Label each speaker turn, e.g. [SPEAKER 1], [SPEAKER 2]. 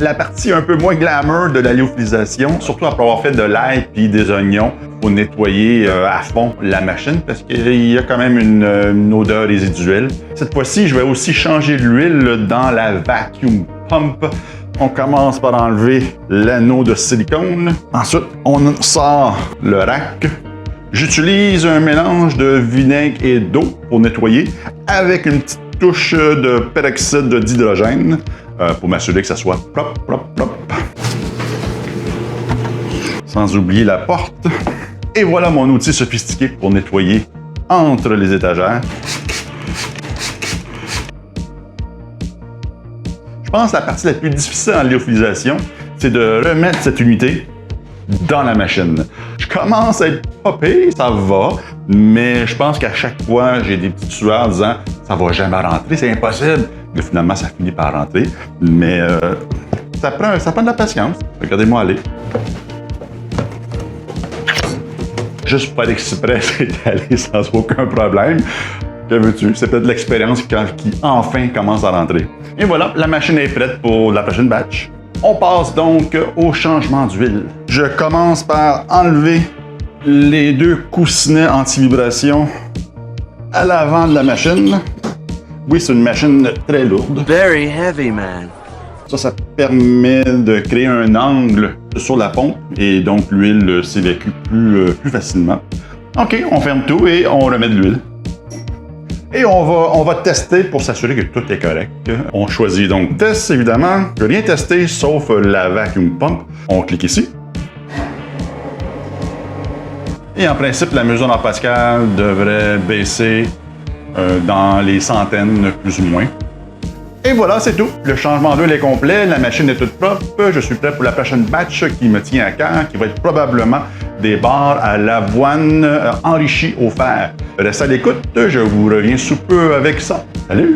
[SPEAKER 1] la partie un peu moins glamour de la lyophilisation, surtout après avoir fait de l'ail puis des oignons. Faut nettoyer à fond la machine parce qu'il y a quand même une odeur résiduelle. Cette fois-ci, je vais aussi changer l'huile dans la vacuum pump. On commence par enlever l'anneau de silicone. Ensuite, on sort le rack. J'utilise un mélange de vinaigre et d'eau pour nettoyer avec une petite touche de peroxyde d'hydrogène pour m'assurer que ça soit propre, propre, propre. Sans oublier la porte. Et voilà mon outil sophistiqué pour nettoyer entre les étagères. Je pense que la partie la plus difficile en lyophilisation, c'est de remettre cette unité dans la machine. Je commence à être pas pire, ça va, mais je pense qu'à chaque fois, j'ai des petites sueurs en disant « ça va jamais rentrer, c'est impossible ». Mais finalement, ça finit par rentrer, mais ça prend de la patience. Regardez-moi aller. Juste pas exprès, c'est allé sans aucun problème. Que veux-tu? C'est peut-être l'expérience qui enfin commence à rentrer. Et voilà, la machine est prête pour la prochaine batch. On passe donc au changement d'huile. Je commence par enlever les deux coussinets anti-vibration à l'avant de la machine. Oui, c'est une machine très lourde.
[SPEAKER 2] Very heavy, man.
[SPEAKER 1] Ça permet de créer un angle sur la pompe et donc l'huile s'évacue plus facilement. OK, on ferme tout et on remet de l'huile. Et on va tester pour s'assurer que tout est correct. On choisit donc test, évidemment. Je n'ai rien testé sauf la vacuum pump. On clique ici. Et en principe, la mesure en pascal devrait baisser dans les centaines, plus ou moins. Et voilà, c'est tout. Le changement d'huile est complet, la machine est toute propre. Je suis prêt pour la prochaine batch qui me tient à cœur, qui va être probablement des barres à l'avoine enrichies au fer. Restez à l'écoute, je vous reviens sous peu avec ça. Salut!